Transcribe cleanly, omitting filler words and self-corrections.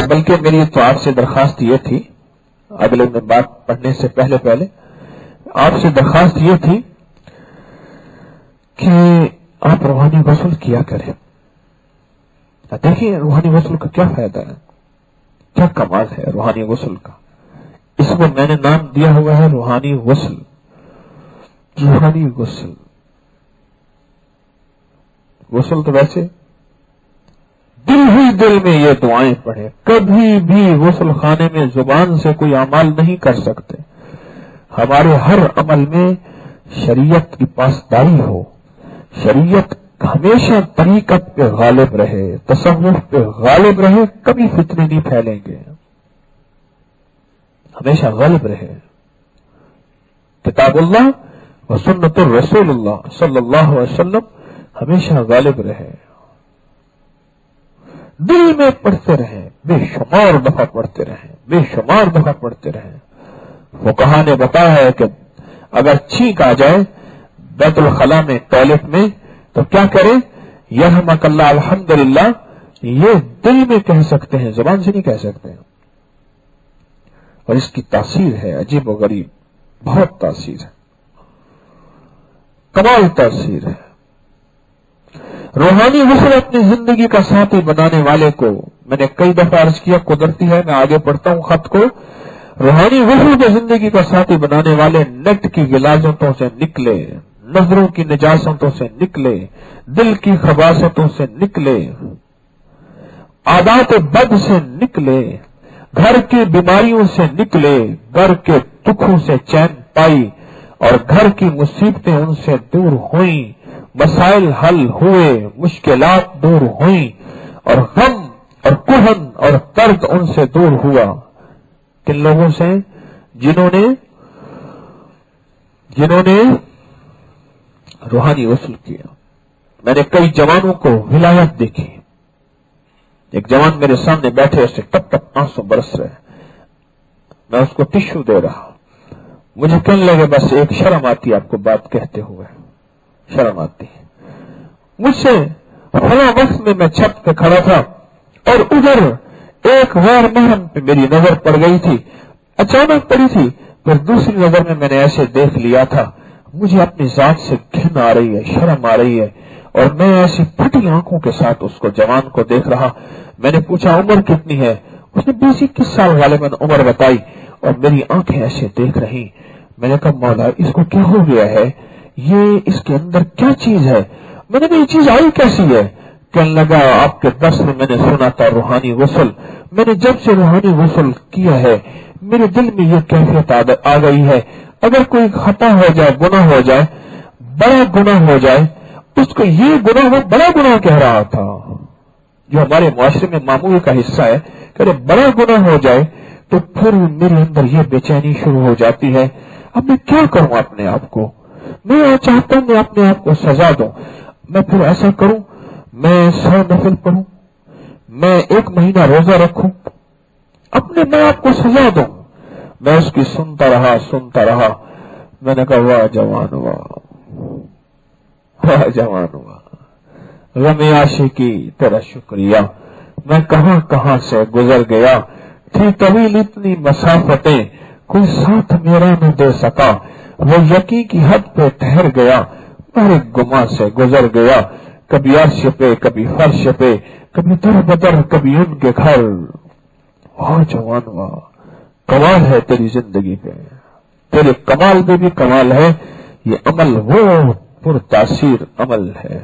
بلکہ میری تو آپ سے درخواست یہ تھی، اگلے میں بات پڑھنے سے پہلے آپ سے درخواست یہ تھی کہ آپ روحانی غسل کیا کریں. دیکھیے روحانی غسل کا کیا فائدہ ہے، کیا کمال ہے روحانی غسل کا. اس کو میں نے نام دیا ہوا ہے روحانی غسل. روحانی غسل، غسل تو ویسے دل ہی دل میں یہ دعائیں پڑھے. کبھی بھی غسل خانے میں زبان سے کوئی اعمال نہیں کر سکتے. ہمارے ہر عمل میں شریعت کی پاسداری ہو، شریعت ہمیشہ طریقت پہ غالب رہے، تصوف پہ غالب رہے. کبھی فتنے نہیں پھیلیں گے، ہمیشہ غالب رہے. کتاب اللہ و سنت الرسول اللہ صلی اللہ علیہ وسلم ہمیشہ غالب رہے. دل میں پڑھتے رہیں، بے شمار دفعہ پڑھتے رہیں، بے شمار دفعہ پڑھتے رہیں. فقہا نے بتایا ہے کہ اگر چھینک آ جائے بیت الخلاء میں، ٹوائلٹ میں، تو کیا کریں؟ یرحمک اللہ الحمدللہ یہ دل میں کہہ سکتے ہیں، زبان سے نہیں کہہ سکتے. اور اس کی تاثیر ہے عجیب و غریب، بہت تاثیر ہے، کمال تاثیر ہے. روحانی غسل اپنی زندگی کا ساتھی بنانے والے کو میں نے کئی دفعہ عرض کیا، قدرتی ہے میں آگے پڑھتا ہوں خط کو. روحانی غسل کو زندگی کا ساتھی بنانے والے نیٹ کی غلاظتوں سے نکلے، نظروں کی نجاستوں سے نکلے، دل کی خباثتوں سے نکلے، عادات بد سے نکلے، گھر کی بیماریوں سے نکلے، گھر کے دکھوں سے چین پائی اور گھر کی مصیبتیں ان سے دور ہوئیں، مسائل حل ہوئے، مشکلات دور ہوئیں، اور غم اور کہن اور درد ان سے دور ہوا. کن لوگوں سے؟ جنہوں نے روحانی غسل کیا. میں نے کئی جوانوں کو ولایت دیکھی. ایک جوان میرے سامنے بیٹھے، اس سے ٹپ ٹپ آنسو برس رہے، میں اس کو ٹشو دے رہا. مجھے کہنے لگے بس ایک شرم آتی آپ کو بات کہتے ہوئے، شرم آتی ہے. مجھ سے فلاں وقت میں چھت پہ کھڑا تھا اور ادھر ایک غیر محرم پہ میری نظر پڑ گئی تھی، اچانک پڑی تھی، پھر دوسری نظر میں نے ایسے دیکھ لیا تھا. مجھے اپنی ذات سے گھن آ رہی ہے، شرم آ رہی ہے، اور میں ایسی پھٹی آنکھوں کے ساتھ اس کو جوان کو دیکھ رہا. میں نے پوچھا عمر کتنی ہے؟ اس نے 20-21 سال غالباً عمر بتائی، اور میری آنکھیں ایسے دیکھ رہی. میں نے کہا مولا اس کو کیا ہو گیا ہے، یہ اس کے اندر کیا چیز ہے؟ میں نے کہا یہ چیز آئی کیسی ہے؟ کہنے لگا آپ کے درس میں نے سنا تھا روحانی غسل. میں نے جب سے روحانی غسل کیا ہے میرے دل میں یہ کیفیت آ گئی ہے، اگر کوئی خطا ہو جائے، گناہ ہو جائے، بڑا گناہ ہو جائے، اس کو یہ گناہ وہ بڑا گناہ کہہ رہا تھا جو ہمارے معاشرے میں معمول کا حصہ ہے کہ اگر بڑا گناہ ہو جائے تو پھر میرے اندر یہ بے چینی شروع ہو جاتی ہے. اب میں کیا کروں اپنے آپ کو؟ میں چاہتا ہوں میں اپنے آپ کو سزا دوں. میں پھر ایسا کروں، میں 100 نفل پڑھوں، میں 1 مہینہ روزہ رکھوں، اپنے میں آپ کو سزا دوں. میں اس کی سنتا رہا. میں نے کہا واہ جوان، واہ جوان، واہ غم عاشقی تیرا شکریہ. میں کہاں سے گزر گیا، تھی طویل اتنی مسافتیں، کوئی ساتھ میرا نہ دے سکا. وہ یقین کی حد پہ ٹھہر گیا، اور ایک گما سے گزر گیا. کبھی عرش پہ، کبھی فرش پہ، کبھی در بدر، کبھی ان کے گھر. واہ جوان، واہ کمال ہے تیری زندگی پہ، تیرے کمال پہ بھی کمال ہے. یہ عمل وہ پر تاثیر عمل ہے.